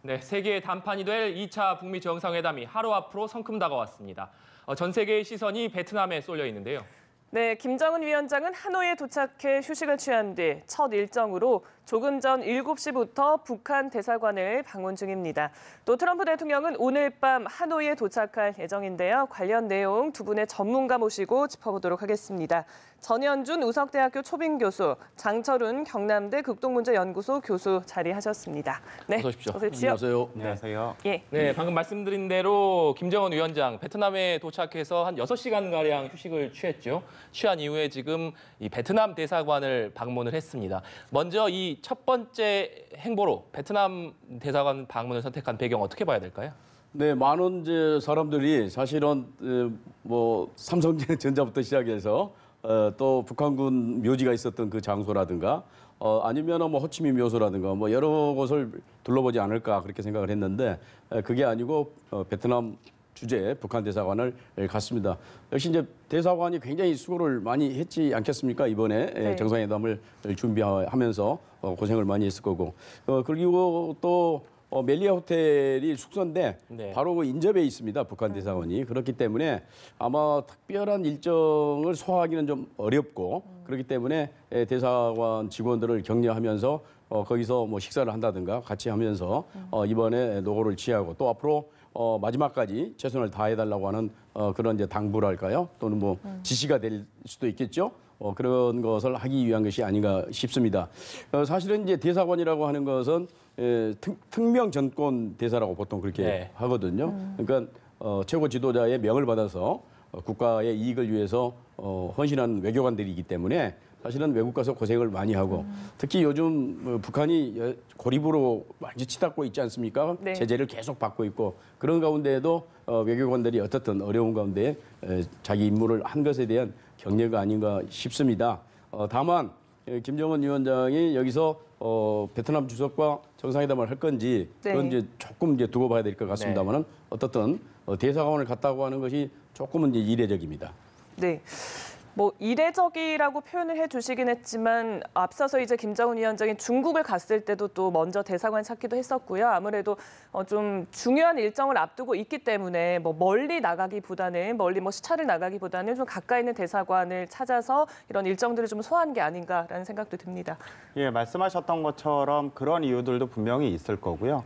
네, 세계의 단판이 될 2차 북미 정상회담이 하루 앞으로 성큼 다가왔습니다. 전 세계의 시선이 베트남에 쏠려 있는데요. 네, 김정은 위원장은 하노이에 도착해 휴식을 취한 뒤 첫 일정으로 조금 전 7시부터 북한 대사관을 방문 중입니다. 또 트럼프 대통령은 오늘 밤 하노이에 도착할 예정인데요. 관련 내용 두 분의 전문가 모시고 짚어보도록 하겠습니다. 전현준 우석대학교 초빙 교수, 장철훈 경남대 극동문제연구소 교수 자리하셨습니다. 네, 어서 오십시오. 어서 오십시오. 안녕하세요. 안녕하세요. 예. 네, 방금 말씀드린 대로 김정은 위원장 베트남에 도착해서 한 6시간가량 휴식을 취했죠. 취한 이후에 지금 이 베트남 대사관을 방문을 했습니다. 먼저 이 첫 번째 행보로 베트남 대사관 방문을 선택한 배경 어떻게 봐야 될까요? 네, 많은 이제 사람들이 사실은 뭐 삼성전자부터 시작해서 또 북한군 묘지가 있었던 그 장소라든가 아니면 뭐 호치민 묘소라든가 뭐 여러 곳을 둘러보지 않을까 그렇게 생각을 했는데 그게 아니고 베트남 주재 북한 대사관을 갔습니다. 역시 이제 대사관이 굉장히 수고를 많이 했지 않겠습니까? 이번에 네. 정상회담을 준비하면서 고생을 많이 했을 거고 그리고 또 멜리아 호텔이 숙소인데 네. 바로 그 인접에 있습니다. 북한 대사관이. 그렇기 때문에 아마 특별한 일정을 소화하기는 좀 어렵고 그렇기 때문에 대사관 직원들을 격려하면서 거기서 뭐 식사를 한다든가 같이 하면서 이번에 노고를 취하고 또 앞으로 마지막까지 최선을 다해달라고 하는 그런 이제 당부랄까요? 또는 뭐 지시가 될 수도 있겠죠. 그런 것을 하기 위한 것이 아닌가 싶습니다. 사실은 이제 대사관이라고 하는 것은 특명 전권 대사라고 보통 그렇게 네. 하거든요. 그러니까 최고 지도자의 명을 받아서 국가의 이익을 위해서 헌신하는 외교관들이기 때문에 사실은 외국 가서 고생을 많이 하고 특히 요즘 북한이 고립으로 완전히 치닫고 있지 않습니까? 네. 제재를 계속 받고 있고 그런 가운데에도 외교관들이 어떻든 어려운 가운데 자기 임무를 한 것에 대한 격려가 아닌가 싶습니다. 다만 김정은 위원장이 여기서 베트남 주석과 정상회담을 할 건지 그건 이제 조금 이제 두고 봐야 될 것 같습니다만은 어떻든 대사관을 갔다고 하는 것이 조금은 이제 이례적입니다. 네. 뭐 이례적이라고 표현을 해주시긴 했지만 앞서서 이제 김정은 위원장이 중국을 갔을 때도 또 먼저 대사관 찾기도 했었고요. 아무래도 좀 중요한 일정을 앞두고 있기 때문에 뭐 멀리 나가기보다는 멀리 뭐 시차를 나가기보다는 좀 가까이 있는 대사관을 찾아서 이런 일정들을 좀 소화한 게 아닌가라는 생각도 듭니다. 예, 말씀하셨던 것처럼 그런 이유들도 분명히 있을 거고요.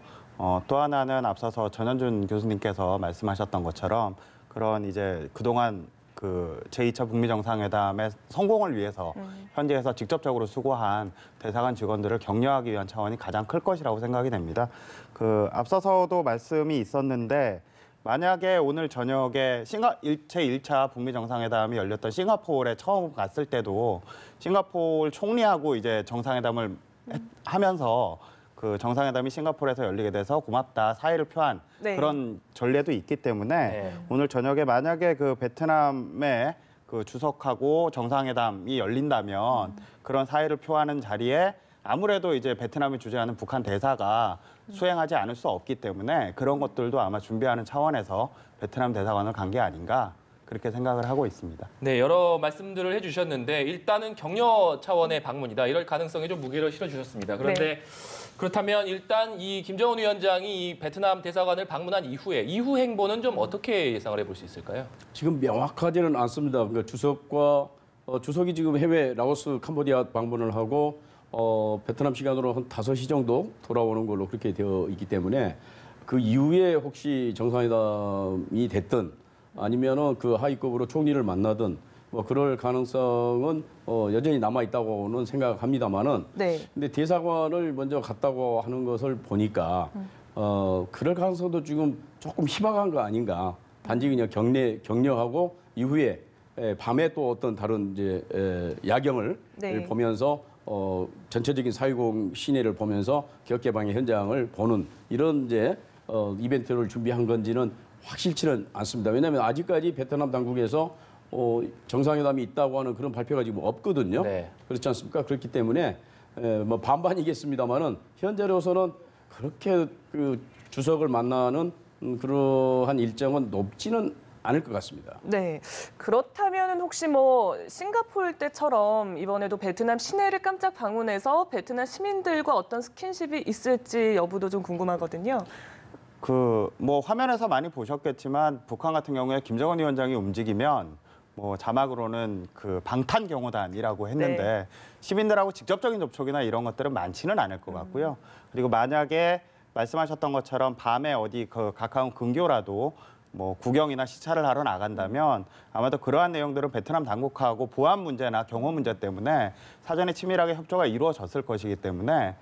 또 하나는 앞서서 전현준 교수님께서 말씀하셨던 것처럼 그런 이제 그동안 그 제2차 북미 정상회담의 성공을 위해서 현지에서 직접적으로 수고한 대사관 직원들을 격려하기 위한 차원이 가장 클 것이라고 생각이 됩니다. 그 앞서서도 말씀이 있었는데 만약에 오늘 저녁에 제1차 북미 정상회담이 열렸던 싱가포르에 처음 갔을 때도 싱가포르 총리하고 이제 정상회담을 하면서 그 정상회담이 싱가포르에서 열리게 돼서 고맙다 사의를 표한 네. 그런 전례도 있기 때문에 네. 오늘 저녁에 만약에 그 베트남의 그 주석하고 정상회담이 열린다면 그런 사의를 표하는 자리에 아무래도 이제 베트남이 주재하는 북한 대사가 수행하지 않을 수 없기 때문에 그런 것들도 아마 준비하는 차원에서 베트남 대사관을 간 게 아닌가 그렇게 생각을 하고 있습니다. 네, 여러 말씀들을 해주셨는데 일단은 격려 차원의 방문이다. 이럴 가능성에 좀 무게를 실어주셨습니다. 그런데 그렇다면 일단 이 김정은 위원장이 이 베트남 대사관을 방문한 이후에 이후 행보는 좀 어떻게 예상을 해볼 수 있을까요? 지금 명확하지는 않습니다. 그러니까 주석이 지금 해외 라오스, 캄보디아 방문을 하고 베트남 시간으로 한 5시 정도 돌아오는 걸로 그렇게 되어 있기 때문에 그 이후에 혹시 정상회담이 됐든 아니면은 그 하위급으로 총리를 만나든 뭐 그럴 가능성은 여전히 남아 있다고는 생각합니다만은. 네. 근데 대사관을 먼저 갔다고 하는 것을 보니까 그럴 가능성도 지금 조금 희박한 거 아닌가. 단지 그냥 격려하고 이후에 밤에 또 어떤 다른 이제 야경을 네. 보면서 전체적인 사회공 시내를 보면서 기업 개방의 현장을 보는 이런 이제 이벤트를 준비한 건지는 확실치는 않습니다. 왜냐하면 아직까지 베트남 당국에서 정상회담이 있다고 하는 그런 발표가 지금 없거든요. 네. 그렇지 않습니까? 그렇기 때문에 뭐 반반이겠습니다만은 현재로서는 그렇게 그 주석을 만나는 그러한 일정은 높지는 않을 것 같습니다. 네. 그렇다면 혹시 뭐 싱가포르 때처럼 이번에도 베트남 시내를 깜짝 방문해서 베트남 시민들과 어떤 스킨십이 있을지 여부도 좀 궁금하거든요. 뭐 화면에서 많이 보셨겠지만 북한 같은 경우에 김정은 위원장이 움직이면 뭐 자막으로는 방탄 경호단이라고 했는데 네. 시민들하고 직접적인 접촉이나 이런 것들은 많지는 않을 것 같고요. 그리고 만약에 말씀하셨던 것처럼 밤에 어디 가까운 근교라도 뭐 구경이나 시찰을 하러 나간다면 아마도 그러한 내용들은 베트남 당국하고 보안 문제나 경호 문제 때문에 사전에 치밀하게 협조가 이루어졌을 것이기 때문에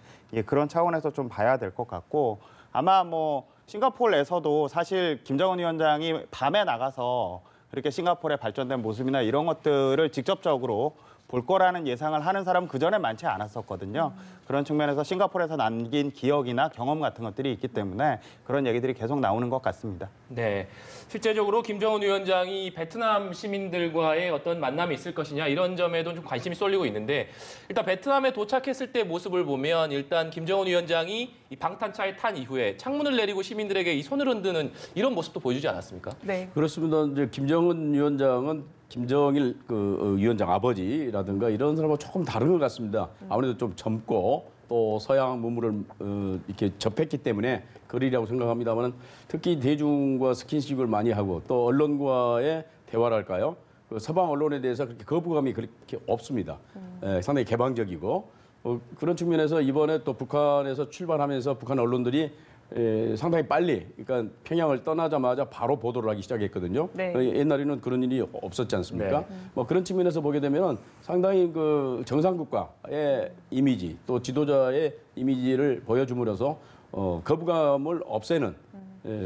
그런 차원에서 좀 봐야 될 것 같고 아마 뭐 싱가포르에서도 사실 김정은 위원장이 밤에 나가서 그렇게 싱가포르의 발전된 모습이나 이런 것들을 직접적으로 볼 거라는 예상을 하는 사람은 그전에 많지 않았었거든요. 그런 측면에서 싱가포르에서 남긴 기억이나 경험 같은 것들이 있기 때문에 그런 얘기들이 계속 나오는 것 같습니다. 네, 실제적으로 김정은 위원장이 베트남 시민들과의 어떤 만남이 있을 것이냐 이런 점에도 좀 관심이 쏠리고 있는데 일단 베트남에 도착했을 때 모습을 보면 일단 김정은 위원장이 이 방탄차에 탄 이후에 창문을 내리고 시민들에게 이 손을 흔드는 이런 모습도 보여주지 않았습니까? 네. 그렇습니다. 이제 김정은 위원장은 김정일 위원장 아버지라든가 이런 사람하고 조금 다른 것 같습니다. 아무래도 좀 젊고 또 서양 문물을 이렇게 접했기 때문에 그러리라고 생각합니다만 특히 대중과 스킨십을 많이 하고 또 언론과의 대화랄까요? 서방 언론에 대해서 그렇게 거부감이 그렇게 없습니다. 상당히 개방적이고 그런 측면에서 이번에 또 북한에서 출발하면서 북한 언론들이 상당히 빨리, 그러니까 평양을 떠나자마자 바로 보도를 하기 시작했거든요. 네. 옛날에는 그런 일이 없었지 않습니까? 네. 뭐 그런 측면에서 보게 되면 상당히 정상국가의 이미지 또 지도자의 이미지를 보여줌으로써 거부감을 없애는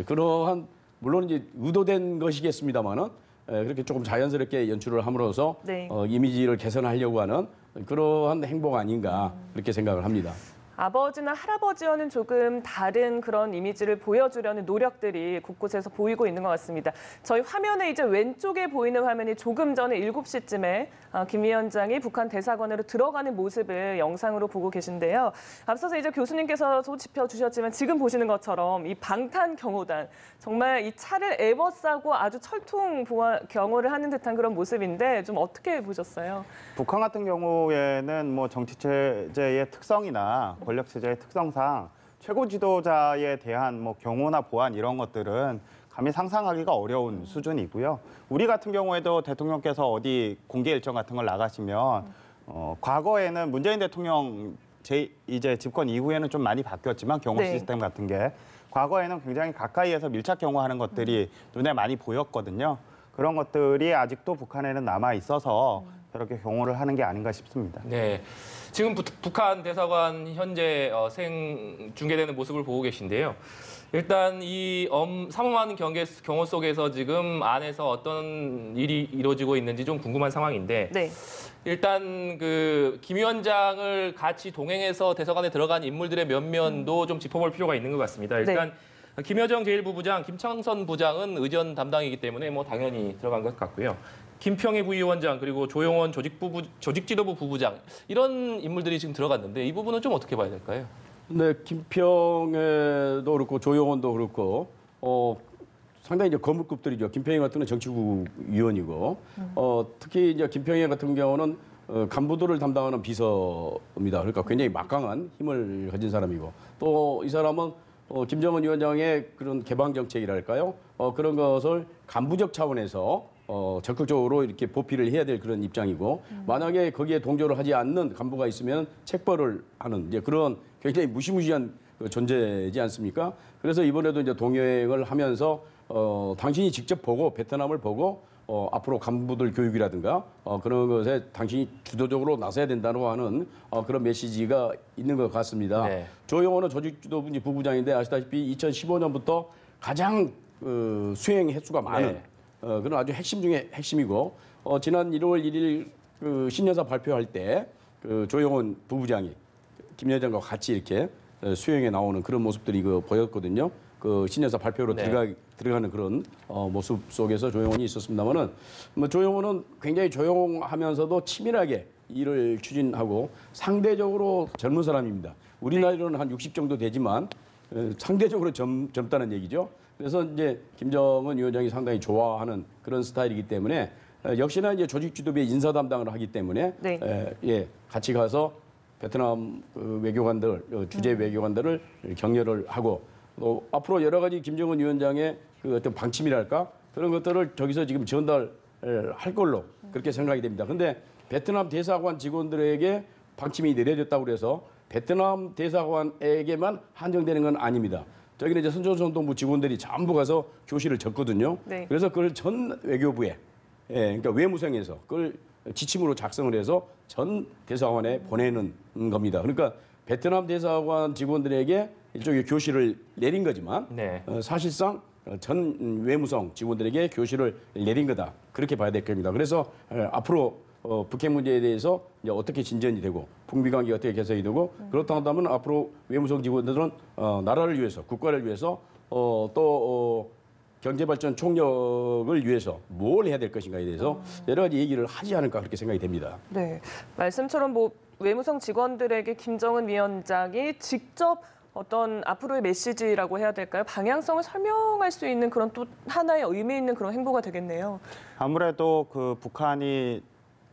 그러한 물론 이제 의도된 것이겠습니다만은 그렇게 조금 자연스럽게 연출을 함으로써 네. 이미지를 개선하려고 하는 그러한 행보가 아닌가 그렇게 생각을 합니다. 아버지나 할아버지와는 조금 다른 그런 이미지를 보여주려는 노력들이 곳곳에서 보이고 있는 것 같습니다. 저희 화면에 이제 왼쪽에 보이는 화면이 조금 전에 7시쯤에 김 위원장이 북한 대사관으로 들어가는 모습을 영상으로 보고 계신데요. 앞서서 이제 교수님께서도 짚어주셨지만 지금 보시는 것처럼 이 방탄 경호단 정말 이 차를 에워싸고 아주 철통 경호를 하는 듯한 그런 모습인데 좀 어떻게 보셨어요? 북한 같은 경우에는 뭐 정치 체제의 특성이나 권력 체제의 특성상 최고 지도자에 대한 뭐 경호나 보안 이런 것들은 감히 상상하기가 어려운 수준이고요. 우리 같은 경우에도 대통령께서 어디 공개 일정 같은 걸 나가시면 과거에는 문재인 대통령 이제 집권 이후에는 좀 많이 바뀌었지만 경호 네. 시스템 같은 게 과거에는 굉장히 가까이에서 밀착 경호하는 것들이 눈에 많이 보였거든요. 그런 것들이 아직도 북한에는 남아 있어서 저렇게 경호를 하는 게 아닌가 싶습니다. 네, 지금 북한 대사관 현재 중계되는 모습을 보고 계신데요. 일단 이 삼엄한 경호 속에서 지금 안에서 어떤 일이 이루어지고 있는지 좀 궁금한 상황인데 네. 일단 김 위원장을 같이 동행해서 대사관에 들어간 인물들의 면면도 좀 짚어볼 필요가 있는 것 같습니다. 일단 김여정 제1부부장, 김창선 부장은 의전 담당이기 때문에 뭐 당연히 들어간 것 같고요. 김평희 부위원장 그리고 조용원 조직지도부 부부장 이런 인물들이 지금 들어갔는데 이 부분은 좀 어떻게 봐야 될까요? 네, 김평에도 그렇고 조용원도 그렇고 상당히 이제 거물급들이죠. 김평희 같은 경우는 정치국 위원이고 특히 이제 김평희 같은 경우는 간부들을 담당하는 비서입니다. 그러니까 굉장히 막강한 힘을 가진 사람이고 또 이 사람은 김정은 위원장의 그런 개방 정책이랄까요? 그런 것을 간부적 차원에서 적극적으로 이렇게 보필을 해야 될 그런 입장이고 만약에 거기에 동조를 하지 않는 간부가 있으면 책벌을 하는 이제 그런 굉장히 무시무시한 존재이지 않습니까? 그래서 이번에도 이제 동행을 하면서 당신이 직접 보고 베트남을 보고 앞으로 간부들 교육이라든가 그런 것에 당신이 주도적으로 나서야 된다고 하는 그런 메시지가 있는 것 같습니다. 네. 조용원은 조직지도부 부부장인데 아시다시피 2015년부터 가장 수행 횟수가 많은 그런 아주 핵심 중에 핵심이고 지난 1월 1일 신년사 발표할 때 조용원 부부장이 김 여정과 같이 이렇게 수행에 나오는 그런 모습들이 보였거든요. 신년사 발표로 네. 들어가는 그런 모습 속에서 조용원이 있었습니다만은 조용원은 굉장히 조용하면서도 치밀하게 일을 추진하고 상대적으로 젊은 사람입니다. 우리 나이로는 한 60 정도 되지만 상대적으로 젊다는 얘기죠. 그래서 이제 김정은 위원장이 상당히 좋아하는 그런 스타일이기 때문에 역시나 이제 조직 주도부의 인사 담당을 하기 때문에 네. 예, 같이 가서 베트남 외교관들, 주재 외교관들을 격려를 하고 또 앞으로 여러 가지 김정은 위원장의 그 어떤 방침이랄까 그런 것들을 저기서 지금 전달할 걸로 그렇게 생각이 됩니다. 근데 베트남 대사관 직원들에게 방침이 내려졌다고 그래서 베트남 대사관에게만 한정되는 건 아닙니다. 저기는 이제 선조선동부 직원들이 전부 가서 교실을 졌거든요. 네. 그래서 그걸 전 외교부에, 예, 그러니까 외무성에서 그걸 지침으로 작성을 해서 전 대사관에 보내는 겁니다. 그러니까 베트남 대사관 직원들에게 일종의 교실을 내린 거지만 네. 사실상 전 외무성 직원들에게 교실을 내린 거다. 그렇게 봐야 될 겁니다. 그래서 앞으로 북핵 문제에 대해서 이제 어떻게 진전이 되고 북미 관계가 어떻게 개선이 되고 그렇다 한다면 앞으로 외무성 직원들은 나라를 위해서 국가를 위해서 또 경제 발전 총력을 위해서 뭘 해야 될 것인가에 대해서 여러 가지 얘기를 하지 않을까 그렇게 생각이 됩니다. 네, 말씀처럼 뭐 외무성 직원들에게 김정은 위원장이 직접 어떤 앞으로의 메시지라고 해야 될까요? 방향성을 설명할 수 있는 그런 또 하나의 의미 있는 그런 행보가 되겠네요. 아무래도 그 북한이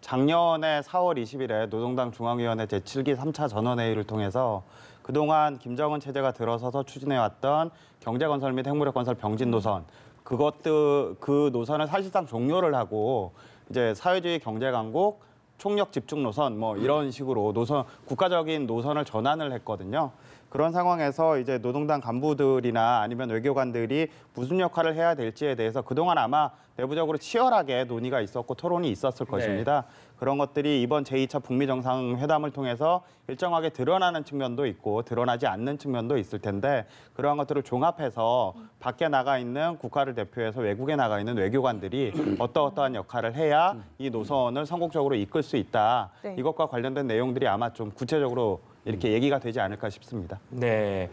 작년에 4월 20일에 노동당 중앙위원회 제7기 3차 전원회의를 통해서 그동안 김정은 체제가 들어서서 추진해왔던 경제건설 및 핵무력건설 병진 노선 그 노선을 사실상 종료를 하고 이제 사회주의 경제강국 총력 집중 노선 뭐 이런 식으로 국가적인 노선을 전환을 했거든요. 그런 상황에서 이제 노동당 간부들이나 아니면 외교관들이 무슨 역할을 해야 될지에 대해서 그동안 아마 내부적으로 치열하게 논의가 있었고 토론이 있었을 것입니다. 그런 것들이 이번 제2차 북미 정상회담을 통해서 일정하게 드러나는 측면도 있고 드러나지 않는 측면도 있을 텐데 그러한 것들을 종합해서 밖에 나가 있는 국가를 대표해서 외국에 나가 있는 외교관들이 어떠한 역할을 해야 이 노선을 성공적으로 이끌 수 있다. 네. 이것과 관련된 내용들이 아마 좀 구체적으로 이렇게 얘기가 되지 않을까 싶습니다. 네.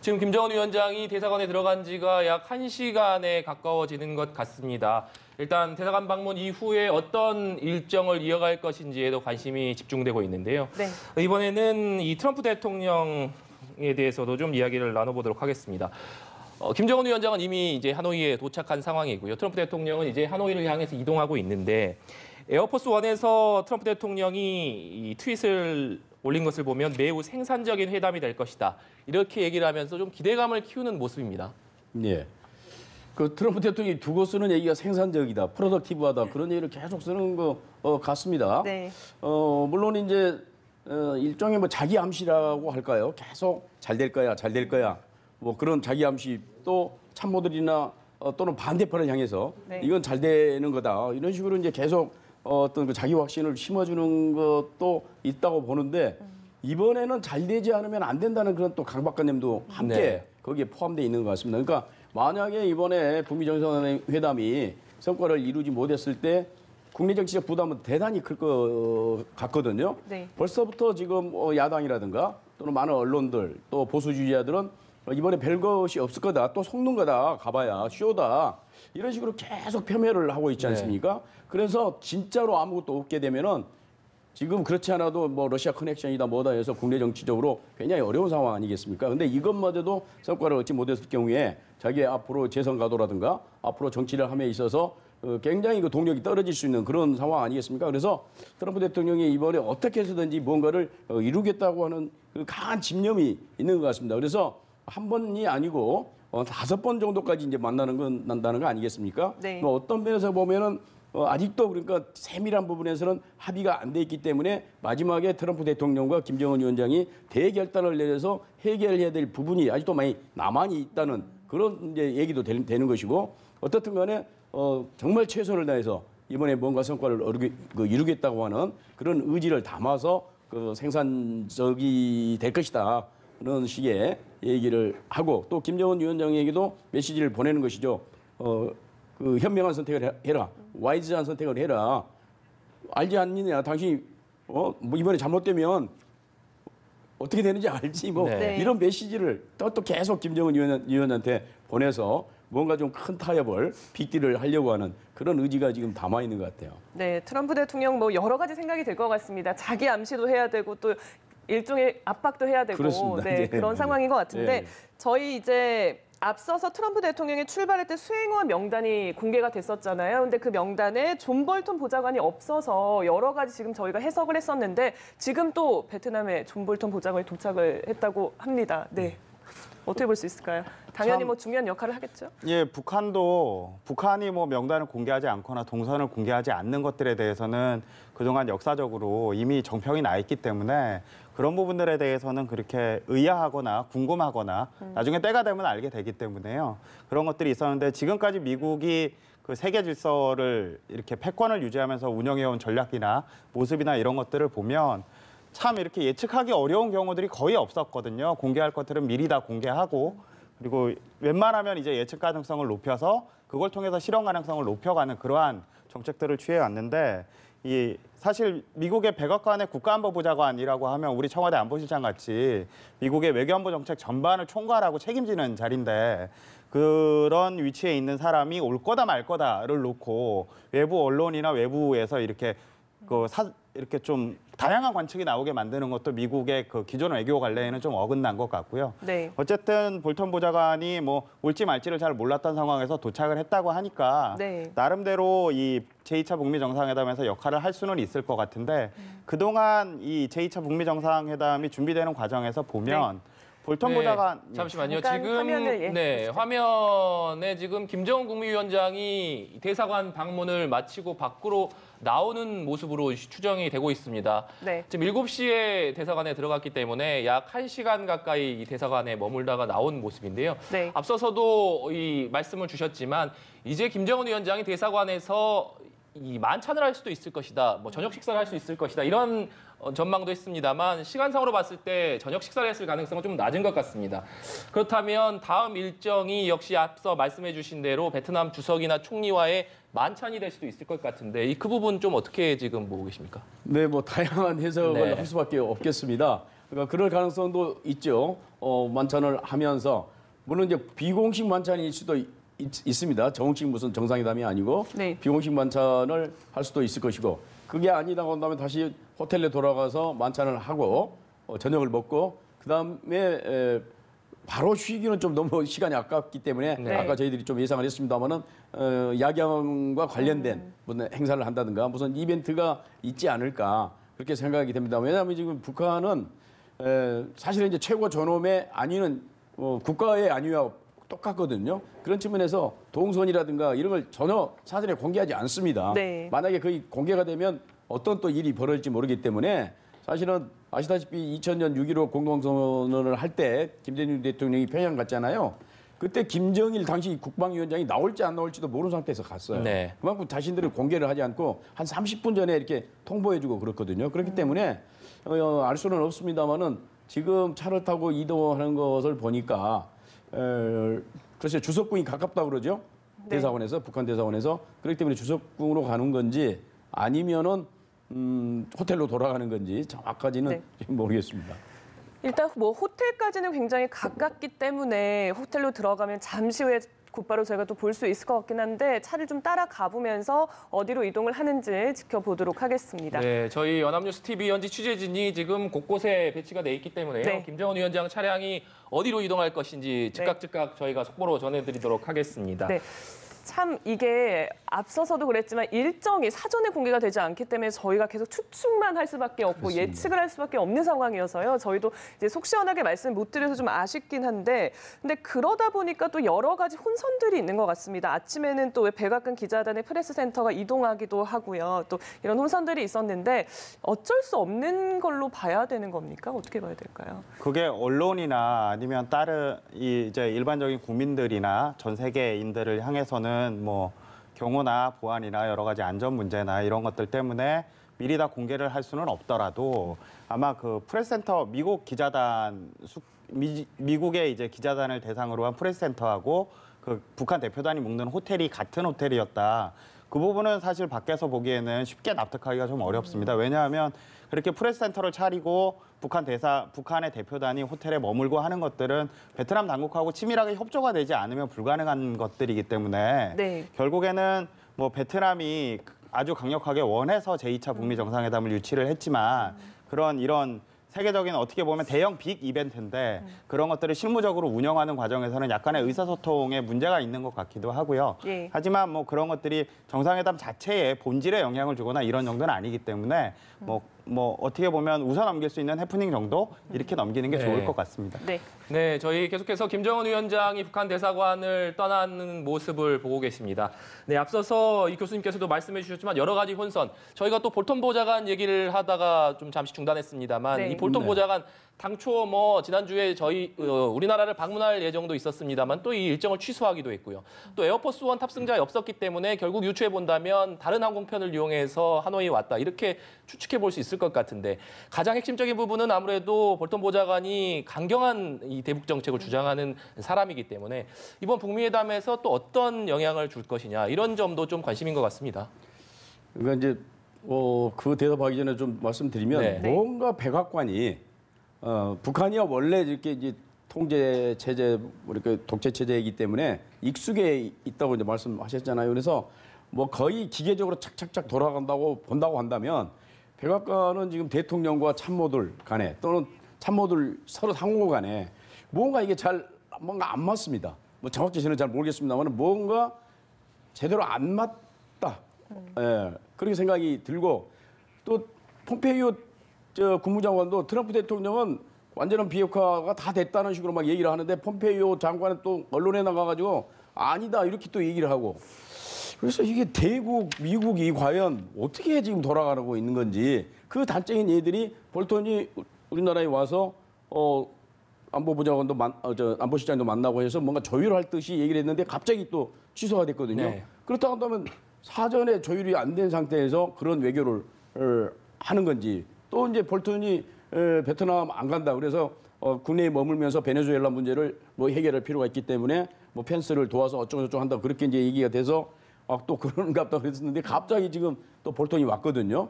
지금 김정은 위원장이 대사관에 들어간 지가 약 1시간에 가까워지는 것 같습니다. 일단 대사관 방문 이후에 어떤 일정을 이어갈 것인지에도 관심이 집중되고 있는데요. 네. 이번에는 이 트럼프 대통령에 대해서도 좀 이야기를 나눠보도록 하겠습니다. 김정은 위원장은 이미 이제 하노이에 도착한 상황이고요. 트럼프 대통령은 이제 하노이를 향해서 이동하고 있는데 에어포스 1에서 트럼프 대통령이 이 트윗을 올린 것을 보면 매우 생산적인 회담이 될 것이다. 이렇게 얘기를 하면서 좀 기대감을 키우는 모습입니다. 예. 그 트럼프 대통령이 두고 쓰는 얘기가 생산적이다, 프로덕티브하다 그런 얘기를 계속 쓰는 것 같습니다. 네. 물론 이제 일종의 뭐 자기 암시라고 할까요? 계속 잘 될 거야, 잘 될 거야. 뭐 그런 자기 암시 또 참모들이나 또는 반대편을 향해서 네. 이건 잘 되는 거다. 이런 식으로 이제 계속 어떤 그 자기 확신을 심어주는 것도 있다고 보는데 이번에는 잘 되지 않으면 안 된다는 그런 또 강박관념도 함께 네. 거기에 포함되어 있는 것 같습니다. 그러니까 만약에 이번에 북미 정상회담이 성과를 이루지 못했을 때 국내 정치적 부담은 대단히 클 것 같거든요. 네. 벌써부터 지금 야당이라든가 또는 많은 언론들 또 보수주의자들은 이번에 별것이 없을 거다. 또 속는 거다. 가봐야 쇼다. 이런 식으로 계속 폄훼를 하고 있지 않습니까? 그래서 진짜로 아무것도 없게 되면은 지금 그렇지 않아도 뭐 러시아 커넥션이다 뭐다 해서 국내 정치적으로 굉장히 어려운 상황 아니겠습니까? 근데 이것마저도 성과를 얻지 못했을 경우에 자기의 앞으로 재선 가도라든가 앞으로 정치를 함에 있어서 굉장히 그 동력이 떨어질 수 있는 그런 상황 아니겠습니까? 그래서 트럼프 대통령이 이번에 어떻게 해서든지 뭔가를 이루겠다고 하는 그 강한 집념이 있는 것 같습니다. 그래서 한 번이 아니고 5번 정도까지 이제 난다는 거 아니겠습니까? 네. 뭐 어떤 면에서 보면은 아직도 그러니까 세밀한 부분에서는 합의가 안 돼 있기 때문에 마지막에 트럼프 대통령과 김정은 위원장이 대결단을 내려서 해결해야 될 부분이 아직도 많이 남아있다는 있다는 그런 이제 얘기도 되는 것이고 어떻든 간에 정말 최선을 다해서 이번에 뭔가 성과를 이루겠다고 하는 그런 의지를 담아서 그 생산적이 될 것이다. 그런 식의 얘기를 하고 또 김정은 위원장에게도 메시지를 보내는 것이죠. 그 현명한 선택을 해라. 와이즈한 선택을 해라. 알지 않느냐. 당신이 뭐 이번에 잘못되면 어떻게 되는지 알지. 뭐 네. 이런 메시지를 또 계속 김정은 위원한테 보내서 뭔가 좀 큰 타협을 빅딜을 하려고 하는 그런 의지가 지금 담아 있는 것 같아요. 네, 트럼프 대통령 뭐 여러 가지 생각이 될 것 같습니다. 자기 암시도 해야 되고 또 일종의 압박도 해야 되고 그렇습니다. 네, 예. 그런 상황인 것 같은데 예. 저희 이제 앞서서 트럼프 대통령이 출발할 때 수행원 명단이 공개가 됐었잖아요. 근데 그 명단에 존 볼턴 보좌관이 없어서 여러 가지 지금 저희가 해석을 했었는데 지금 또 베트남에 존 볼턴 보좌관이 도착을 했다고 합니다. 네. 어떻게 볼 수 있을까요? 당연히 참- 뭐 중요한 역할을 하겠죠. 예, 북한이 뭐 명단을 공개하지 않거나 동선을 공개하지 않는 것들에 대해서는 그동안 역사적으로 이미 정평이 나 있기 때문에 그런 부분들에 대해서는 그렇게 의아하거나 궁금하거나 나중에 때가 되면 알게 되기 때문에요. 그런 것들이 있었는데 지금까지 미국이 그 세계 질서를 이렇게 패권을 유지하면서 운영해온 전략이나 모습이나 이런 것들을 보면 참 이렇게 예측하기 어려운 경우들이 거의 없었거든요. 공개할 것들은 미리 다 공개하고 그리고 웬만하면 이제 예측 가능성을 높여서 그걸 통해서 실현 가능성을 높여가는 그러한 정책들을 취해왔는데 이 사실 미국의 백악관의 국가안보보좌관이라고 하면 우리 청와대 안보실장 같이 미국의 외교안보 정책 전반을 총괄하고 책임지는 자리인데 그런 위치에 있는 사람이 올 거다 말 거다를 놓고 외부 언론이나 외부에서 이렇게 이렇게 좀 다양한 관측이 나오게 만드는 것도 미국의 그 기존 외교 관례에는 좀 어긋난 것 같고요. 네. 어쨌든 볼턴 보좌관이 뭐 올지 말지를 잘 몰랐던 상황에서 도착을 했다고 하니까 네. 나름대로 이 제2차 북미 정상회담에서 역할을 할 수는 있을 것 같은데 그동안 이 제2차 북미 정상회담이 준비되는 과정에서 보면 볼턴 보좌관 잠시만요. 잠깐 지금 화면을, 예, 네, 화면에 지금 김정은 국무위원장이 대사관 방문을 마치고 밖으로 나오는 모습으로 추정이 되고 있습니다. 네. 지금 7시에 대사관에 들어갔기 때문에 약 1시간 가까이 이 대사관에 머물다가 나온 모습인데요. 네. 앞서서도 이 말씀을 주셨지만 이제 김정은 위원장이 대사관에서 이 만찬을 할 수도 있을 것이다. 뭐 저녁 식사를 할 수 있을 것이다. 이런 전망도 했습니다만 시간상으로 봤을 때 저녁 식사를 했을 가능성은 좀 낮은 것 같습니다. 그렇다면 다음 일정이 역시 앞서 말씀해 주신 대로 베트남 주석이나 총리와의 만찬이 될 수도 있을 것 같은데 그 부분 좀 어떻게 지금 보고 계십니까? 네, 뭐 다양한 해석을 네. 할 수밖에 없겠습니다. 그러니까 그럴 가능성도 있죠. 만찬을 하면서 물론 이제 비공식 만찬일 수도 있습니다. 정식 무슨 정상회담이 아니고 네. 비공식 만찬을 할 수도 있을 것이고 그게 아니다고 한다면 다시 호텔에 돌아가서 만찬을 하고 저녁을 먹고 그다음에 바로 쉬기는 좀 너무 시간이 아깝기 때문에 네. 아까 저희들이 좀 예상을 했습니다마는 야경과 관련된 무슨 행사를 한다든가 무슨 이벤트가 있지 않을까 그렇게 생각이 됩니다. 왜냐하면 지금 북한은 사실은 이제 최고 존엄의 안위는 국가의 안위와 똑같거든요. 그런 측면에서 동선이라든가 이런 걸 전혀 사전에 공개하지 않습니다. 네. 만약에 그게 공개가 되면 어떤 또 일이 벌어질지 모르기 때문에 사실은 아시다시피 2000년 6.15 공동선언을 할 때 김대중 대통령이 평양 갔잖아요. 그때 김정일 당시 국방위원장이 나올지 안 나올지도 모르는 상태에서 갔어요. 네. 그만큼 자신들이 공개를 하지 않고 한 30분 전에 이렇게 통보해주고 그렇거든요. 그렇기 때문에 알 수는 없습니다만은 지금 차를 타고 이동하는 것을 보니까 글쎄 주석궁이 가깝다고 그러죠. 네. 대사관에서 북한 대사관에서 그렇기 때문에 주석궁으로 가는 건지 아니면은 호텔로 돌아가는 건지 정확하지는 네. 지금 모르겠습니다. 일단 뭐 호텔까지는 굉장히 가깝기 때문에 호텔로 들어가면 잠시 후에 곧바로 저희가 또 볼 수 있을 것 같긴 한데 차를 좀 따라가 보면서 어디로 이동을 하는지 지켜보도록 하겠습니다. 네, 저희 연합뉴스 TV 현지 취재진이 지금 곳곳에 배치가 돼 있기 때문에요. 네. 김정은 위원장 차량이 어디로 이동할 것인지 즉각 저희가 속보로 전해드리도록 하겠습니다. 네. 참 이게 앞서서도 그랬지만 일정이 사전에 공개가 되지 않기 때문에 저희가 계속 추측만 할 수밖에 없고 그렇습니다. 예측을 할 수밖에 없는 상황이어서요. 저희도 이제 속 시원하게 말씀 못 드려서 좀 아쉽긴 한데 근데 그러다 보니까 또 여러 가지 혼선들이 있는 것 같습니다. 아침에는 또 백악관 기자단의 프레스센터가 이동하기도 하고요. 또 이런 혼선들이 있었는데 어쩔 수 없는 걸로 봐야 되는 겁니까? 어떻게 봐야 될까요? 그게 언론이나 아니면 다른 이제 일반적인 국민들이나 전 세계인들을 향해서는 뭐 경호나 보안이나 여러 가지 안전 문제나 이런 것들 때문에 미리 다 공개를 할 수는 없더라도 아마 그 프레스센터 미국 기자단 미국의 이제 기자단을 대상으로 한 프레스센터하고 그 북한 대표단이 묵는 호텔이 같은 호텔이었다. 그 부분은 사실 밖에서 보기에는 쉽게 납득하기가 좀 어렵습니다. 왜냐하면 그렇게 프레스센터를 차리고 북한의 대표단이 호텔에 머물고 하는 것들은 베트남 당국하고 치밀하게 협조가 되지 않으면 불가능한 것들이기 때문에 네. 결국에는 뭐 베트남이 아주 강력하게 원해서 제2차 북미 정상회담을 유치를 했지만 이런 세계적인 어떻게 보면 대형 빅 이벤트인데 그런 것들을 실무적으로 운영하는 과정에서는 약간의 의사소통에 문제가 있는 것 같기도 하고요. 예. 하지만 뭐 그런 것들이 정상회담 자체에 본질에 영향을 주거나 이런 정도는 아니기 때문에 뭐 어떻게 보면 웃어 넘길 수 있는 해프닝 정도 이렇게 넘기는 게 네. 좋을 것 같습니다. 네. 네, 저희 계속해서 김정은 위원장이 북한 대사관을 떠나는 모습을 보고 계십니다. 네, 앞서서 이 교수님께서도 말씀해 주셨지만 여러 가지 혼선, 저희가 또 볼턴 보좌관 얘기를 하다가 좀 잠시 중단했습니다만 네. 이 볼턴 네. 보좌관 당초 뭐 지난주에 저희 우리나라를 방문할 예정도 있었습니다만 또 이 일정을 취소하기도 했고요. 또 에어포스 원 탑승자가 없었기 때문에 결국 유추해 본다면 다른 항공편을 이용해서 하노이에 왔다 이렇게 추측해 볼 수 있을 것 같은데 가장 핵심적인 부분은 아무래도 볼턴 보좌관이 강경한 이 대북 정책을 주장하는 사람이기 때문에 이번 북미회담에서 또 어떤 영향을 줄 것이냐 이런 점도 좀 관심인 것 같습니다. 그러니까 이제 그 대답하기 전에 좀 말씀드리면 네. 뭔가 백악관이 북한이야 원래 이렇게 이제 통제 체제 이렇게 독재 체제이기 때문에 익숙해 있다고 이제 말씀하셨잖아요. 그래서 뭐 거의 기계적으로 착착착 돌아간다고 본다고 한다면 백악관은 지금 대통령과 참모들 간에 또는 참모들 서로 상호 간에 뭔가 이게 뭔가 안 맞습니다. 뭐 정확히 저는 잘 모르겠습니다만 뭔가 제대로 안 맞다. 예, 그렇게 생각이 들고 또 폼페이오 국무장관도 트럼프 대통령은 완전한 비핵화가 다 됐다는 식으로 막 얘기를 하는데 폼페이오 장관은 또 언론에 나가가지고 아니다 이렇게 또 얘기를 하고 그래서 이게 대국 미국이 과연 어떻게 지금 돌아가고 있는 건지 그 단적인 예들이 볼턴이 우리나라에 와서 안보부장관도 안보실장도 만나고 해서 뭔가 조율할 듯이 얘기를 했는데 갑자기 또 취소가 됐거든요. 네. 그렇다고 한다면 사전에 조율이 안 된 상태에서 그런 외교를 하는 건지 또 이제 볼턴이 베트남 안 간다 그래서 국내에 머물면서 베네수엘라 문제를 뭐 해결할 필요가 있기 때문에 뭐 펜스를 도와서 어쩌고저쩌고 한다 그렇게 이제 얘기가 돼서 또 그런가 보다 그랬었는데 갑자기 지금 또 볼턴이 왔거든요.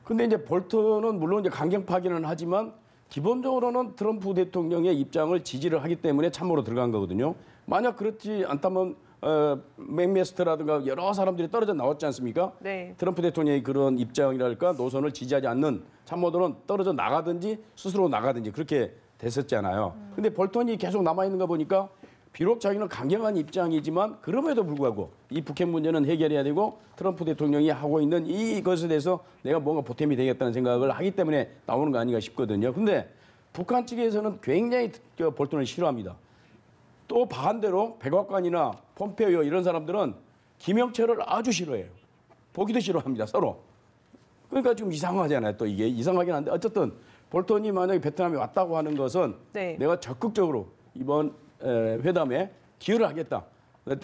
근데 이제 볼턴은 물론 이제 강경파기는 하지만 기본적으로는 트럼프 대통령의 입장을 지지를 하기 때문에 참모로 들어간 거거든요. 만약 그렇지 않다면 맥메스터라든가 여러 사람들이 떨어져 나왔지 않습니까? 네. 트럼프 대통령의 그런 입장이랄까 노선을 지지하지 않는 참모들은 떨어져 나가든지 스스로 나가든지 그렇게 됐었잖아요. 근데 볼턴이 계속 남아있는 거 보니까 비록 자기는 강경한 입장이지만 그럼에도 불구하고 이 북핵 문제는 해결해야 되고 트럼프 대통령이 하고 있는 이것에 대해서 내가 뭔가 보탬이 되겠다는 생각을 하기 때문에 나오는 거 아닌가 싶거든요. 근데 북한 측에서는 굉장히 볼턴을 싫어합니다. 또 반대로 백악관이나 폼페이오 이런 사람들은 김영철을 아주 싫어해요. 보기도 싫어합니다, 서로. 그러니까 좀 이상하잖아요, 또 이게. 이상하긴 한데 어쨌든 볼턴이 만약에 베트남에 왔다고 하는 것은 네. 내가 적극적으로 이번 회담에 기여를 하겠다.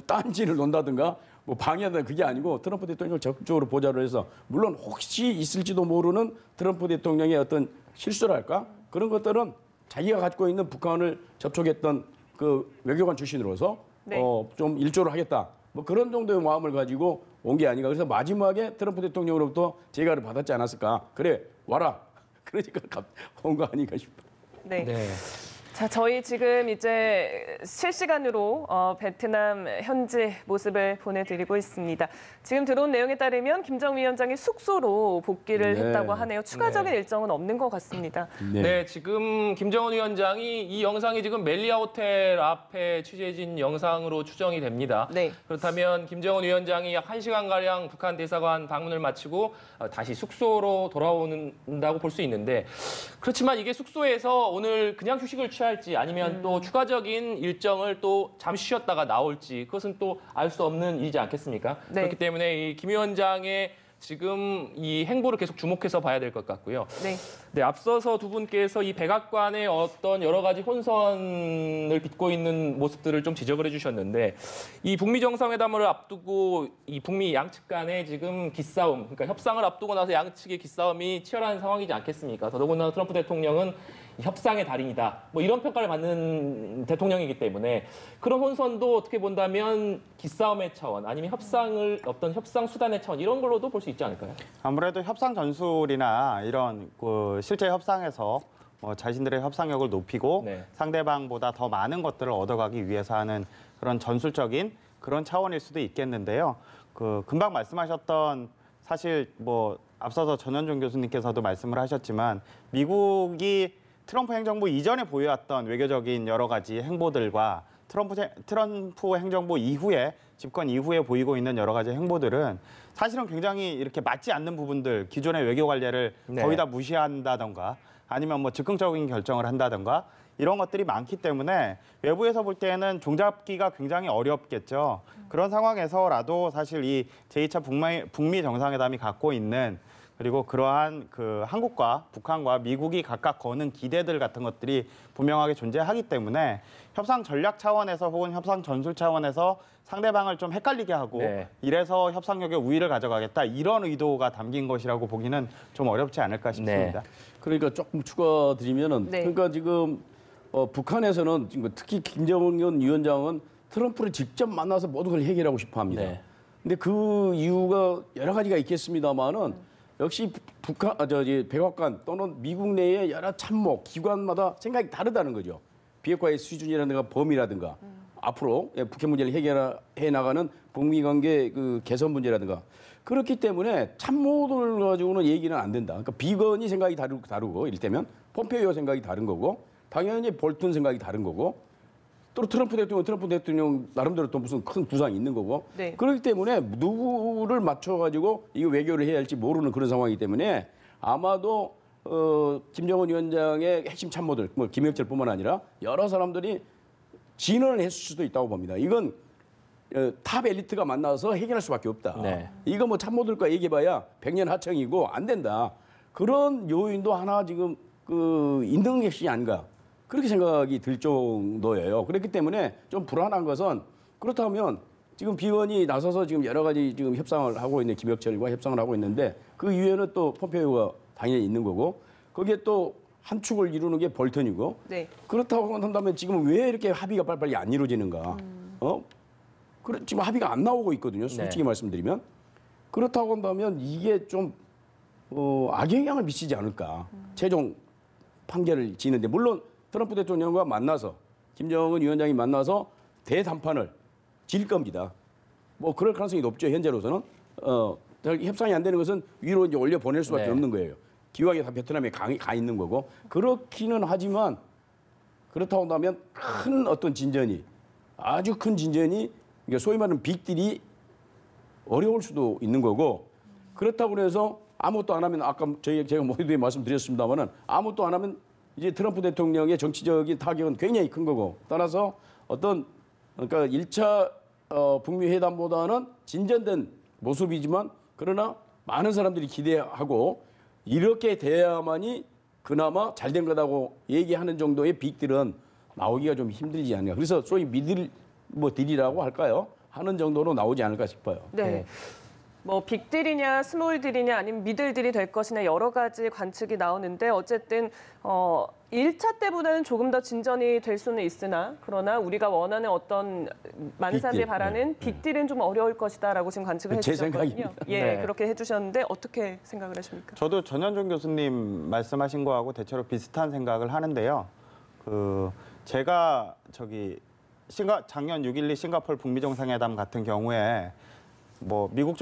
딴지를 논다든가 뭐 방해한다 그게 아니고 트럼프 대통령을 적극적으로 보좌를 해서 물론 혹시 있을지도 모르는 트럼프 대통령의 어떤 실수랄까 그런 것들은 자기가 갖고 있는 북한을 접촉했던 그 외교관 출신으로서 네. 좀 일조를 하겠다. 뭐 그런 정도의 마음을 가지고 온 게 아닌가. 그래서 마지막에 트럼프 대통령으로부터 제가를 받았지 않았을까. 그래 와라. 그러니까 온 거 아닌가 싶어요. 네. 네. 자, 저희 지금 이제 실시간으로 베트남 현지 모습을 보내드리고 있습니다. 지금 들어온 내용에 따르면 김정은 위원장이 숙소로 복귀를 네. 했다고 하네요. 추가적인 네. 일정은 없는 것 같습니다. 네, 지금 김정은 위원장이 이 영상이 지금 멜리아 호텔 앞에 취재진 영상으로 추정이 됩니다. 네. 그렇다면 김정은 위원장이 약 1시간가량 북한 대사관 방문을 마치고 다시 숙소로 돌아온다고 볼 수 있는데 그렇지만 이게 숙소에서 오늘 그냥 휴식을 취할지 아니면 또 추가적인 일정을 또 잠시 쉬었다가 나올지 그것은 또 알 수 없는 일이지 않겠습니까? 네. 그렇기 때문에 이 김 위원장의 지금 이 행보를 계속 주목해서 봐야 될 것 같고요. 네. 네, 앞서서 두 분께서 이 백악관의 어떤 여러 가지 혼선을 빚고 있는 모습들을 좀 지적을 해주셨는데 이 북미 정상회담을 앞두고 이 북미 양측 간의 지금 기싸움, 그러니까 협상을 앞두고 나서 양측의 기싸움이 치열한 상황이지 않겠습니까? 더더군다나 트럼프 대통령은 협상의 달인이다. 뭐 이런 평가를 받는 대통령이기 때문에 그런 혼선도 어떻게 본다면 기싸움의 차원 아니면 어떤 협상 수단의 차원 이런 걸로도 볼 수 있지 않을까요? 아무래도 협상 전술이나 이런 그 실제 협상에서 자신들의 협상력을 높이고 네. 상대방보다 더 많은 것들을 얻어가기 위해서 하는 그런 전술적인 그런 차원일 수도 있겠는데요. 그 금방 말씀하셨던 사실 뭐 앞서서 전현준 교수님께서도 말씀을 하셨지만 미국이 트럼프 행정부 이전에 보여왔던 외교적인 여러 가지 행보들과 트럼프 행정부 이후에 집권 이후에 보이고 있는 여러 가지 행보들은 사실은 굉장히 이렇게 맞지 않는 부분들, 기존의 외교 관례를 네. 거의 다 무시한다던가 아니면 뭐 즉흥적인 결정을 한다던가 이런 것들이 많기 때문에 외부에서 볼 때는 종잡기가 굉장히 어렵겠죠. 그런 상황에서라도 사실 이 제2차 북미 정상회담이 갖고 있는 그리고 그러한 그 한국과 북한과 미국이 각각 거는 기대들 같은 것들이 분명하게 존재하기 때문에 협상 전략 차원에서 혹은 협상 전술 차원에서 상대방을 좀 헷갈리게 하고 네. 이래서 협상력의 우위를 가져가겠다 이런 의도가 담긴 것이라고 보기는 좀 어렵지 않을까 싶습니다. 그러니까 조금 추가드리면은 네. 그러니까 지금 북한에서는 지금 특히 김정은 위원장은 트럼프를 직접 만나서 모든 걸 해결하고 싶어합니다. 네. 근데 그 이유가 여러 가지가 있겠습니다만은 역시 북한, 백악관 또는 미국 내의 여러 참모 기관마다 생각이 다르다는 거죠. 비핵화의 수준이라든가 범위라든가 앞으로 북핵 문제를 해결해 나가는 북미 관계 그 개선 문제라든가 그렇기 때문에 참모들 가지고는 얘기는 안 된다. 그러니까 비건이 생각이 다르고 이를테면 폼페이오 생각이 다른 거고 당연히 볼튼 생각이 다른 거고 또 트럼프 대통령 나름대로 또 무슨 큰 부상이 있는 거고 네. 그렇기 때문에 누구를 맞춰가지고 이거 외교를 해야 할지 모르는 그런 상황이기 때문에 아마도 김정은 위원장의 핵심 참모들, 뭐 김영철뿐만 아니라 여러 사람들이 진언을 했을 수도 있다고 봅니다. 이건 탑 엘리트가 만나서 해결할 수밖에 없다. 네. 이거 뭐 참모들과 얘기해봐야 백년 하청이고 안 된다. 그런 요인도 하나 지금 있는 것이 아닌가. 그렇게 생각이 들 정도예요. 그렇기 때문에 좀 불안한 것은 그렇다면 지금 비건이 나서서 지금 여러 가지 지금 협상을 하고 있는 김혁철과 협상을 하고 있는데 그 이후에는 또 폼페이오가 당연히 있는 거고 거기에 또 한 축을 이루는 게 볼턴이고 네. 그렇다고 한다면 지금 왜 이렇게 합의가 빨리빨리 안 이루어지는가? 지금 합의가 안 나오고 있거든요. 솔직히 네. 말씀드리면 그렇다고 한다면 이게 좀 악영향을 미치지 않을까? 최종 판결을 지는데 물론 트럼프 대통령과 만나서 김정은 위원장이 만나서 대담판을 질 겁니다. 뭐 그럴 가능성이 높죠. 현재로서는 협상이 안 되는 것은 위로 이제 올려 보낼 수밖에 네. 없는 거예요. 기왕에 다 베트남에 가 있는 거고 그렇기는 하지만 그렇다고 한다면 큰 어떤 진전이 아주 큰 진전이 그러니까 소위 말하는 빅딜이 어려울 수도 있는 거고 그렇다고 해서 아무것도 안 하면 아까 제가 모두에 말씀드렸습니다만은 아무것도 안 하면 이제 트럼프 대통령의 정치적인 타격은 굉장히 큰 거고 따라서 그러니까 1차 북미 회담보다는 진전된 모습이지만 그러나 많은 사람들이 기대하고 이렇게 돼야만이 그나마 잘된 거다고 얘기하는 정도의 빅딜은 나오기가 좀 힘들지 않을까. 그래서 소위 딜이라고 할까요? 하는 정도로 나오지 않을까 싶어요. 네. 네. 뭐 빅딜이냐 스몰딜이냐 아니면 미들딜이 될 것이냐 여러 가지 관측이 나오는데 어쨌든 1차 때보다는 조금 더 진전이 될 수는 있으나 그러나 우리가 원하는 어떤 많은 사람들이 빅딜, 바라는 빅딜은 좀 어려울 것이다라고 지금 관측을 제 해주셨거든요. 생각입니다. 예, 네. 그렇게 해주셨는데 어떻게 생각을 하십니까? 저도 전현준 교수님 말씀하신 거하고 대체로 비슷한 생각을 하는데요. 제가 작년 6.12 싱가포르 북미 정상회담 같은 경우에 뭐 미국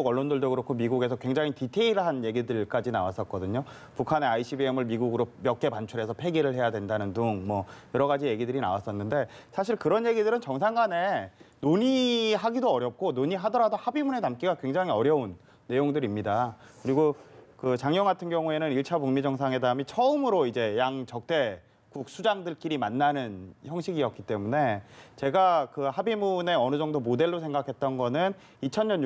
언론들도 그렇고 미국에서 굉장히 디테일한 얘기들까지 나왔었거든요. 북한의 ICBM을 미국으로 몇 개 반출해서 폐기를 해야 된다는 등 뭐 여러 가지 얘기들이 나왔었는데 사실 그런 얘기들은 정상 간에 논의하기도 어렵고 논의하더라도 합의문에 담기가 굉장히 어려운 내용들입니다. 그리고 작년 같은 경우에는 1차 북미 정상회담이 처음으로 이제 양 적대국 수장들끼리 만나는 형식이었기 때문에 제가 그 합의문에 어느 정도 모델로 생각했던 거는 2000년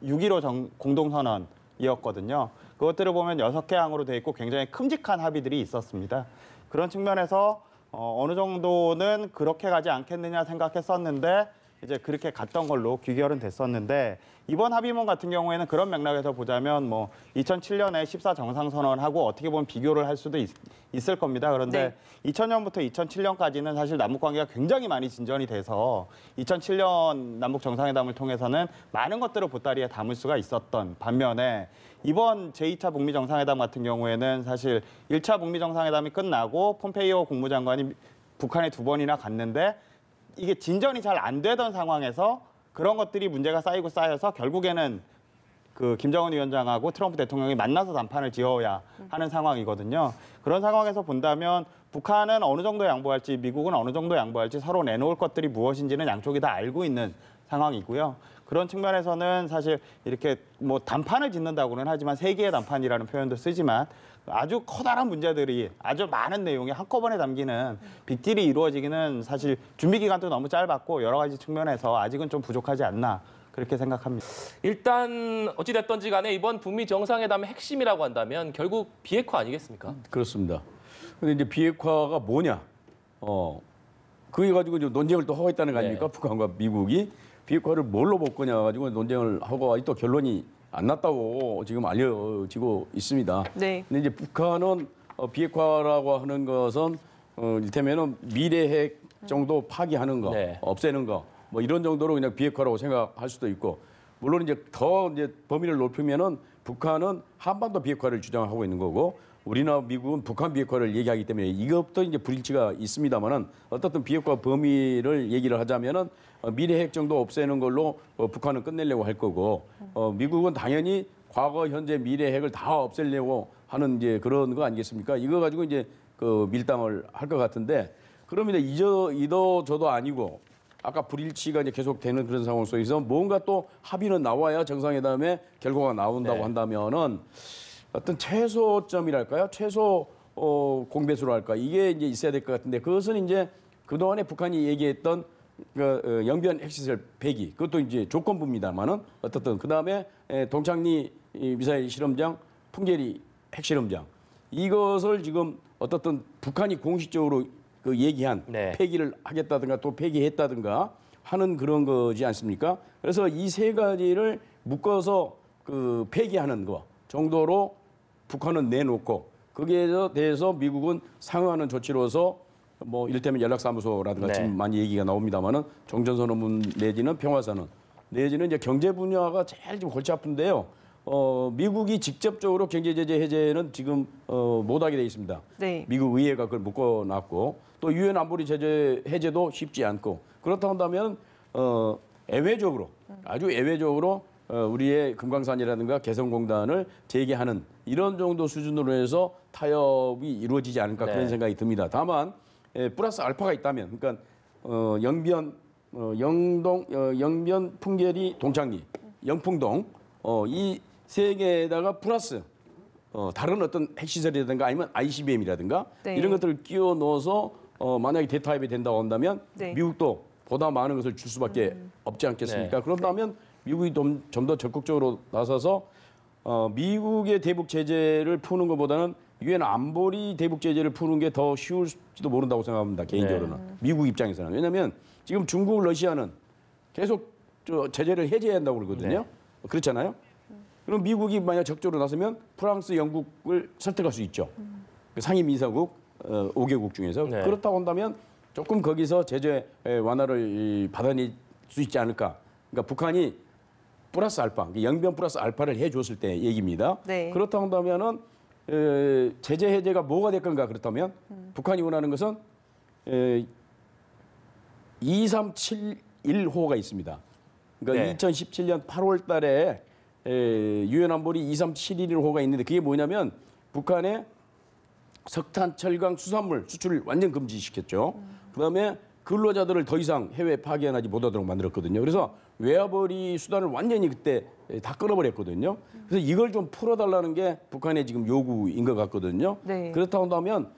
6.15 공동선언이었거든요. 그것들을 보면 6개 항으로 돼 있고 굉장히 큼직한 합의들이 있었습니다. 그런 측면에서 어느 정도는 그렇게 가지 않겠느냐 생각했었는데 이제 그렇게 갔던 걸로 귀결은 됐었는데 이번 합의문 같은 경우에는 그런 맥락에서 보자면 뭐 2007년에 14 정상선언하고 어떻게 보면 비교를 할 수도 있을 겁니다. 그런데 2000년부터 2007년까지는 사실 남북관계가 굉장히 많이 진전이 돼서 2007년 남북 정상회담을 통해서는 많은 것들을 보따리에 담을 수가 있었던 반면에 이번 제2차 북미 정상회담 같은 경우에는 사실 1차 북미 정상회담이 끝나고 폼페이오 국무장관이 북한에 2번이나 갔는데 이게 진전이 잘 안 되던 상황에서 그런 것들이 문제가 쌓이고 쌓여서 결국에는 그 김정은 위원장하고 트럼프 대통령이 만나서 담판을 지어야 하는 상황이거든요. 그런 상황에서 본다면 북한은 어느 정도 양보할지 미국은 어느 정도 양보할지 서로 내놓을 것들이 무엇인지는 양쪽이 다 알고 있는 상황이고요. 그런 측면에서는 사실 이렇게 뭐 담판을 짓는다고는 하지만 세계의 담판이라는 표현도 쓰지만 아주 커다란 문제들이 아주 많은 내용이 한꺼번에 담기는 빅딜이 이루어지기는 사실 준비 기간도 너무 짧았고 여러 가지 측면에서 아직은 좀 부족하지 않나 그렇게 생각합니다. 일단 어찌됐든지 간에 이번 북미 정상회담의 핵심이라고 한다면 결국 비핵화 아니겠습니까? 그렇습니다. 근데 이제 비핵화가 뭐냐? 그게 가지고 이제 논쟁을 또 하고 있다는 거 아닙니까? 네. 북한과 미국이 비핵화를 뭘로 볼 거냐 가지고 논쟁을 하고 아직도 결론이 안 났다고 지금 알려지고 있습니다. 네. 근데 이제 북한은 비핵화라고 하는 것은 이를테면은 미래 핵 정도 파기하는 거, 네. 없애는 거, 뭐 이런 정도로 그냥 비핵화라고 생각할 수도 있고, 물론 이제 더 이제 범위를 높이면은 북한은 한반도 비핵화를 주장하고 있는 거고, 우리나 미국은 북한 비핵화를 얘기하기 때문에 이것도 이제 불일치가 있습니다만은 어떻든 비핵화 범위를 얘기를 하자면은 미래 핵 정도 없애는 걸로 북한은 끝내려고 할 거고, 미국은 당연히 과거, 현재, 미래 핵을 다 없애려고 하는 이제 그런 거 아니겠습니까? 이거 가지고 이제 그 밀당을 할 것 같은데, 그러면 이도 저도 아니고 아까 불일치가 이제 계속되는 그런 상황 속에서 뭔가 또 합의는 나와야 정상회담에 결과가 나온다고 네. 한다면은 어떤 최소점이랄까요? 최소 공배수로 할까? 이게 이제 있어야 될 것 같은데, 그것은 이제 그동안에 북한이 얘기했던 그 영변 핵시설 폐기, 그것도 이제 조건부입니다만은 어떻든 그 다음에 동창리 미사일 실험장, 풍계리 핵실험장, 이것을 지금 어떻든 북한이 공식적으로 그 얘기한 네. 폐기를 하겠다든가 또 폐기했다든가 하는 그런 거지 않습니까? 그래서 이 세 가지를 묶어서 그 폐기하는 거 정도로 북한은 내놓고, 거기에 대해서 미국은 상응하는 조치로서 뭐 이를테면 연락사무소라든가 네. 지금 많이 얘기가 나옵니다만은 정전선언문 내지는 평화선언 내지는 이제 경제 분야가 제일 좀 골치 아픈데요. 미국이 직접적으로 경제 제재 해제는 지금 못하게 돼 있습니다. 네. 미국 의회가 그걸 묶어놨고, 또 유엔 안보리 제재 해제도 쉽지 않고, 그렇다 한다면 애외적으로 아주 애외적으로 우리의 금강산이라든가 개성공단을 재개하는 이런 정도 수준으로 해서 타협이 이루어지지 않을까 네. 그런 생각이 듭니다. 다만 플러스 알파가 있다면, 그러니까 영변, 영변, 풍계리, 동창리, 영풍동 이 세 개에다가 플러스 다른 어떤 핵시설이라든가 아니면 ICBM이라든가 네. 이런 것들을 끼워 넣어서 만약에 대타협이 된다고 한다면 네. 미국도 보다 많은 것을 줄 수밖에 없지 않겠습니까? 네. 그런다면 미국이 좀 더 적극적으로 나서서 미국의 대북 제재를 푸는 것보다는 유엔 안보리 대북 제재를 푸는 게 더 쉬울지도 모른다고 생각합니다. 개인적으로는. 미국 입장에서는. 왜냐하면 지금 중국, 러시아는 계속 제재를 해제해야 한다고 그러거든요. 네. 그렇잖아요. 그럼 미국이 만약 적극적으로 나서면 프랑스, 영국을 설득할 수 있죠. 그 상임이사국 5개국 중에서. 네. 그렇다고 한다면 조금 거기서 제재 완화를 받아낼 수 있지 않을까. 그러니까 북한이 플러스 알파, 영변 플러스 알파를 해줬을 때 얘기입니다. 네. 그렇다고 한다면은 제재 해제가 뭐가 될 건가 그렇다면 북한이 원하는 것은 2371호가 있습니다. 그러니까 네. 2017년 8월 달에 유엔 안보리 2371호가 있는데, 그게 뭐냐면 북한의 석탄, 철강, 수산물 수출을 완전 금지시켰죠. 그다음에 근로자들을 더 이상 해외 파견하지 못하도록 만들었거든요. 그래서 외화벌이 수단을 완전히 그때 다 끊어버렸거든요. 그래서 이걸 좀 풀어달라는 게 북한의 지금 요구인 것 같거든요. 네. 그렇다고 한다면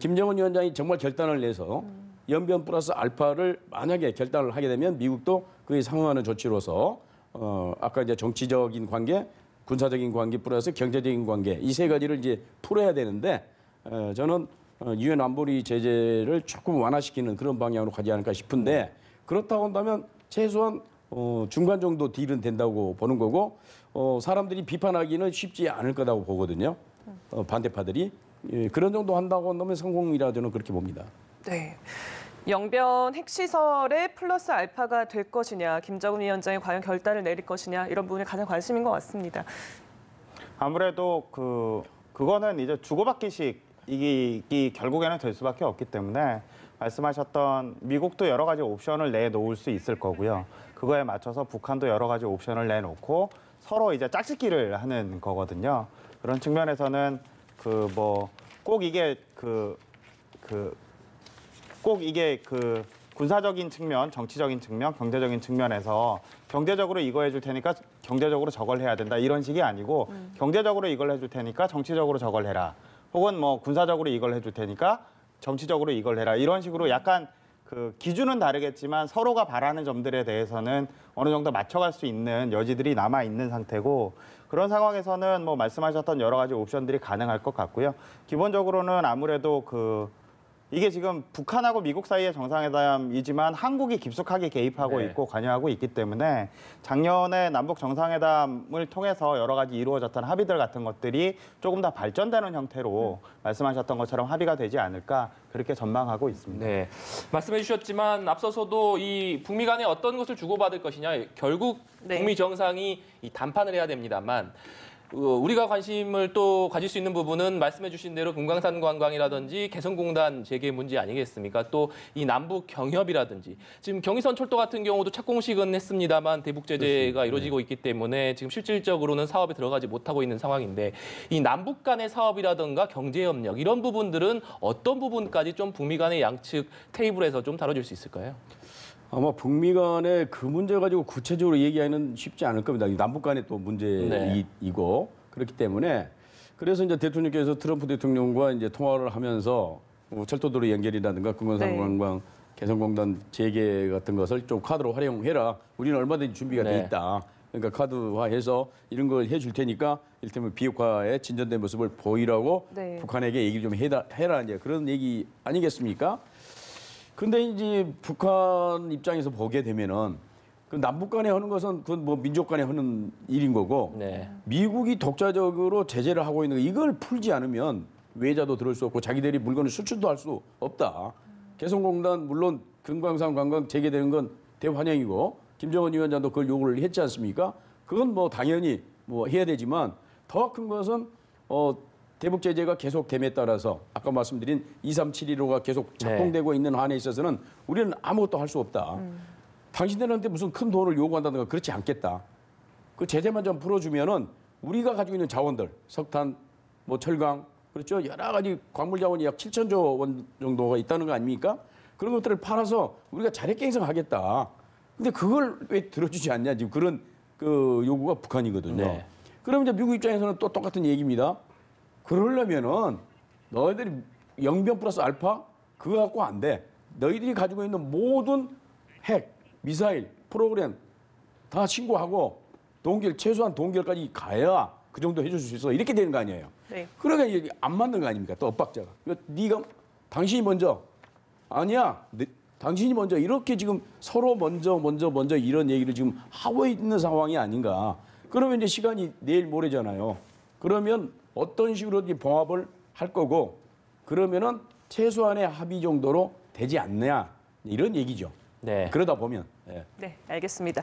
김정은 위원장이 정말 결단을 내서 연변 플러스 알파를 만약에 결단을 하게 되면 미국도 그에 상응하는 조치로서 아까 이제 정치적인 관계, 군사적인 관계 플러스 경제적인 관계, 이 세 가지를 이제 풀어야 되는데, 저는 유엔 안보리 제재를 조금 완화시키는 그런 방향으로 가지 않을까 싶은데, 그렇다고 한다면 최소한 중간 정도 딜은 된다고 보는 거고, 사람들이 비판하기는 쉽지 않을 거라고 보거든요. 반대파들이. 그런 정도 한다고 한다면 성공이라 저는 그렇게 봅니다. 네. 영변 핵시설의 플러스 알파가 될 것이냐, 김정은 위원장이 과연 결단을 내릴 것이냐, 이런 부분이 가장 관심인 것 같습니다. 아무래도 그거는 이제 주고받기식이 결국에는 될 수밖에 없기 때문에 말씀하셨던 미국도 여러 가지 옵션을 내놓을 수 있을 거고요. 그거에 맞춰서 북한도 여러 가지 옵션을 내놓고 서로 이제 짝짓기를 하는 거거든요. 그런 측면에서는 꼭 이게 군사적인 측면, 정치적인 측면, 경제적인 측면에서 경제적으로 이거 해줄 테니까 경제적으로 저걸 해야 된다 이런 식이 아니고 경제적으로 이걸 해줄 테니까 정치적으로 저걸 해라. 혹은 뭐 군사적으로 이걸 해줄 테니까 정치적으로 이걸 해라. 이런 식으로 약간 그 기준은 다르겠지만 서로가 바라는 점들에 대해서는 어느 정도 맞춰갈 수 있는 여지들이 남아 있는 상태고 그런 상황에서는 뭐 말씀하셨던 여러 가지 옵션들이 가능할 것 같고요. 기본적으로는 아무래도 이게 지금 북한하고 미국 사이의 정상회담이지만 한국이 깊숙하게 개입하고 네. 있고 관여하고 있기 때문에 작년에 남북 정상회담을 통해서 여러 가지 이루어졌던 합의들 같은 것들이 조금 더 발전되는 형태로 말씀하셨던 것처럼 합의가 되지 않을까 그렇게 전망하고 있습니다. 네, 말씀해 주셨지만 앞서서도 이 북미 간에 어떤 것을 주고받을 것이냐 결국 네. 북미 정상이 이 담판을 해야 됩니다만 우리가 관심을 또 가질 수 있는 부분은 말씀해 주신 대로 금강산 관광이라든지 개성공단 재개 문제 아니겠습니까? 또 이 남북 경협이라든지 지금 경의선 철도 같은 경우도 착공식은 했습니다만 대북 제재가 이루어지고 있기 때문에 지금 실질적으로는 사업에 들어가지 못하고 있는 상황인데 이 남북 간의 사업이라든가 경제협력 이런 부분들은 어떤 부분까지 좀 북미 간의 양측 테이블에서 좀 다뤄줄 수 있을까요? 아마 북미 간의 그 문제 가지고 구체적으로 얘기하기는 쉽지 않을 겁니다. 이 남북 간의 또 문제이고 그렇기 때문에 그래서 이제 대통령께서 트럼프 대통령과 이제 통화를 하면서 철도도로 연결이라든가 금강산 관광 개성공단 재개 같은 것을 좀 카드로 활용해라. 우리는 얼마든지 준비가 돼 있다. 그러니까 카드화해서 이런 걸 해줄 테니까 이를테면 비핵화의 진전된 모습을 보이라고 북한에게 얘기를 좀 해라 이제 그런 얘기 아니겠습니까? 근데 이제 북한 입장에서 보게 되면은 그 남북 간에 하는 것은 그건 뭐 민족 간에 하는 일인 거고 미국이 독자적으로 제재를 하고 있는 거 이걸 풀지 않으면 외자도 들을 수 없고 자기들이 물건을 수출도 할 수 없다. 개성공단 물론 금강산 관광 재개되는 건 대환영이고 김정은 위원장도 그걸 요구를 했지 않습니까? 그건 뭐 당연히 뭐 해야 되지만 더 큰 것은 대북 제재가 계속됨에 따라서 아까 말씀드린 2371호가 계속 작동되고 있는 한에 있어서는 우리는 아무것도 할 수 없다. 당신들한테 무슨 큰 돈을 요구한다든가 그렇지 않겠다. 그 제재만 좀 풀어주면은 우리가 가지고 있는 자원들, 석탄, 뭐 철강, 그렇죠. 여러 가지 광물 자원이 약 7천조 원 정도가 있다는 거 아닙니까? 그런 것들을 팔아서 우리가 자력갱생하겠다. 근데 그걸 왜 들어주지 않냐 지금 그런 그 요구가 북한이거든요. 그럼 이제 미국 입장에서는 또 똑같은 얘기입니다. 그러려면은 너희들이 영변 플러스 알파 그거 갖고 안 돼. 너희들이 가지고 있는 모든 핵, 미사일, 프로그램 다 신고하고 최소한 동결까지 가야 그 정도 해줄 수 있어. 이렇게 되는 거 아니에요. 그러니까 이게 안 맞는 거 아닙니까? 또 엇박자가. 네가 당신이 먼저 아니야. 당신이 먼저 이렇게 지금 서로 먼저 이런 얘기를 지금 하고 있는 상황이 아닌가. 그러면 이제 시간이 내일 모레잖아요. 그러면 어떤 식으로 봉합을 할 거고 그러면은 최소한의 합의 정도로 되지 않느냐 이런 얘기죠. 그러다 보면. 네, 알겠습니다.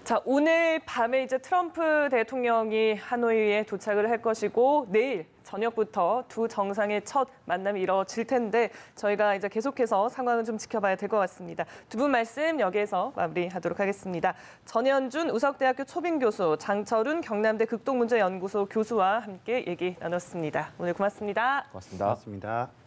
자, 오늘 밤에 이제 트럼프 대통령이 하노이에 도착을 할 것이고 내일 저녁부터 두 정상의 첫 만남이 이뤄질 텐데 저희가 이제 계속해서 상황을 좀 지켜봐야 될 것 같습니다. 두 분 말씀 여기에서 마무리하도록 하겠습니다. 전현준 우석대학교 초빙교수, 장철훈 경남대 극동문제연구소 교수와 함께 얘기 나눴습니다. 오늘 고맙습니다. 고맙습니다. 고맙습니다.